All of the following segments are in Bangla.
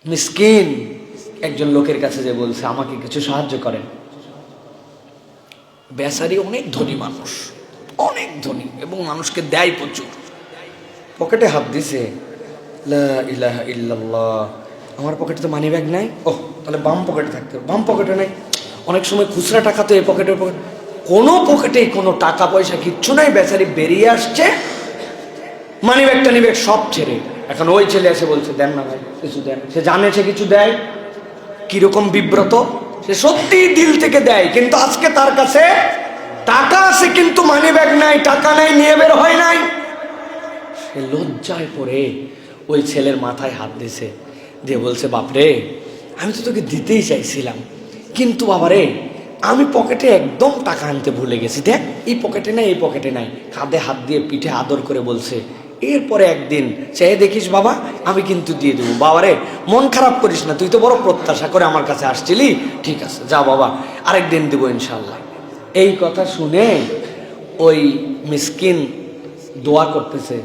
মিসকিন একজন লোকের কাছে যে বলছে আমাকে কিছু সাহায্য করেন। বেচারি অনেক ধনী মানুষ, অনেক ধনী এবং মানুষকে দেয় প্রচুর। পকেটে হাত দিছে, লা ইলাহা ইল্লাল্লাহ, আমার পকেটে তো মানি ব্যাগ নাই। ওহ, তাহলে বাম পকেটে থাকতে হবে, বাম পকেটে নাই। অনেক সময় খুচরা টাকা তো এই পকেটের পকেট, কোনো পকেটেই কোনো টাকা পয়সা কিচ্ছু নাই। বেচারি বেরিয়ে আসছে, মানি ব্যাগটা নিবে সব ছেড়ে। এখন ওই ছেলে এসে বলছে দেন না ভাই কিছু দেন। সে জানে সে কিছু দেয়, কিরকম বিব্রত। সে সত্যি দিল থেকে দেয়, কিন্তু আজকে তার কাছে টাকা আছে কিন্তু মানি ব্যাগ নাই, টাকা নাই, নিয়ে বের হয় নাই। সে লজ্জায় পড়ে ওই ছেলের মাথায় হাত দিছে, দিয়ে বলছে বাপরে আমি তো তোকে দিতেই চাইছিলাম, কিন্তু বাবারে আমি পকেটে একদম টাকা আনতে ভুলে গেছি। দেখ এই পকেটে নাই, এই পকেটে নাই। কাঁধে হাত দিয়ে পিঠে আদর করে বলছে এরপরে একদিন চেয়ে দেখিস বাবা, আমি কিন্তু দিয়ে দেবো। বাবারে মন খারাপ করিস না, তুই তো বড় প্রত্যাশা করে আমার কাছে আসছিলি, ঠিক আছে যা বাবা, আরেকদিন দেবো ইনশাল্লাহ। এই কথা শুনে ওই মিসকিন দোয়া করতেছে,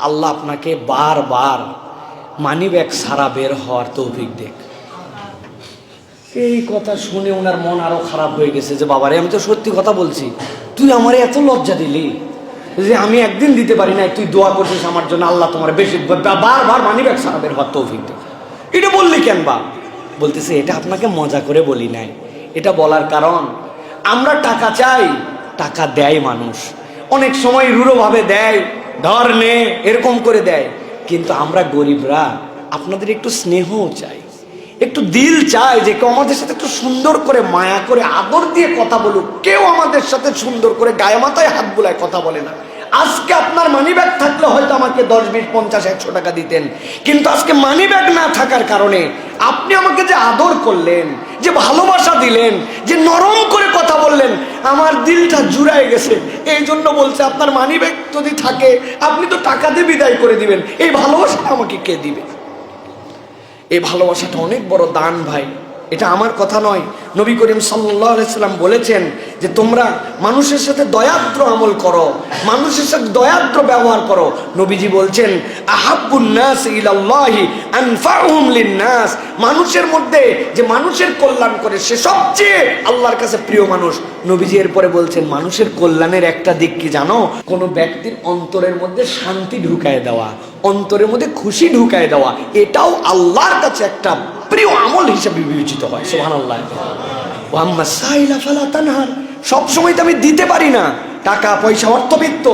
আল্লাহ আপনাকে বারবার মানি ব্যাগ সারা বের হওয়ার তৌফিক দেখ। এই কথা শুনে ওনার মন আরো খারাপ হয়ে গেছে যে বাবারে আমি তো সত্যি কথা বলছি, তুই আমারে এত লজ্জা দিলি যে আমি একদিন দিতে পারি না, তুই দোয়া করছিস আমার জন্য, আল্লাহ তোমার বেশি বারবার মানি ব্যাগ সারা বের হওয়ার তৌফিক দেখ। এটা বললি কেন বা? বলতেছে এটা আপনাকে মজা করে বলি নাই, এটা বলার কারণ আমরা টাকা চাই, টাকা দেয় মানুষ, অনেক সময় রূঢ়ভাবে দেয়, ধর নে এরকম করে দেয়, কিন্তু আমরা গরিবরা আপনাদের একটু স্নেহও চাই, একটু দিল চাই যে কেউ আমাদের সাথে একটু সুন্দর করে মায়া করে আদর দিয়ে কথা বলুক। কেউ আমাদের সাথে সুন্দর করে গায়ে মাথায় হাত বুলায় কথা বলে না। আজকে আপনার মানি ব্যাগ থাকলে হয়তো আমাকে 10, 20, 50, 100 টাকা দিতেন, কিন্তু আজকে মানি ব্যাগ না থাকার কারণে আপনি আমাকে যে আদর করলেন, যে ভালোবাসা দিলেন, যে নরম করে কথা বললেন, আমার দিলটা জুড়ায় গেছে। এই জন্য বলছে আপনার মানি ব্যাগ যদি থাকে আপনি তো টাকা দিয়ে বিদায় করে দিবেন, এই ভালোবাসা আমাকে কে দিবে? এই ভালোবাসাটা অনেক বড় দান ভাই, এটা আমার কথা নয়। নবী করিম সাল্লাল্লাহু আলাইহি সাল্লাম বলেছেন যে তোমরা মানুষের সাথে দয়াদ্র আমল করো, মানুষের সাথে দয়াদ্র ব্যবহার করো। নবীজি বলছেন আহাব্বুন নাস ইলাল্লাহি আনফাউহুম লিন-নাস, মানুষের মধ্যে যে মানুষের কল্যাণ করে সে সবচেয়ে আল্লাহর কাছে প্রিয় মানুষ। নবীজি এরপরে বলছেন মানুষের কল্যাণের একটা দিক কি জানো? কোনো ব্যক্তির অন্তরের মধ্যে শান্তি ঢুকায় দেওয়া, অন্তরের মধ্যে খুশি ঢুকায় দেওয়া, এটাও আল্লাহর কাছে একটা প্রিয় আমল হিসেবে বিবেচিত হয়। সুবহানাল্লাহ। ওয়া আম্মা সাইলা ফালা তানহার, সব সময় তো আমি দিতে পারি না, টাকা পয়সা অর্থবিত্ত,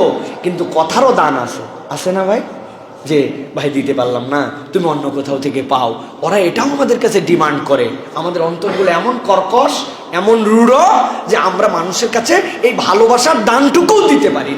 কিন্তু কথারও দান আছে, আছে না ভাই? যে ভাই দিতে পারলাম না, তুমি অন্য কোথাও থেকে পাও। ওরা এটাও আমাদের কাছে ডিমান্ড করে। আমাদের অন্তরগুলো এমন কর্কশ, এমন রূঢ় যে আমরা মানুষের কাছে এই ভালোবাসার দানটুকুও দিতে পারি।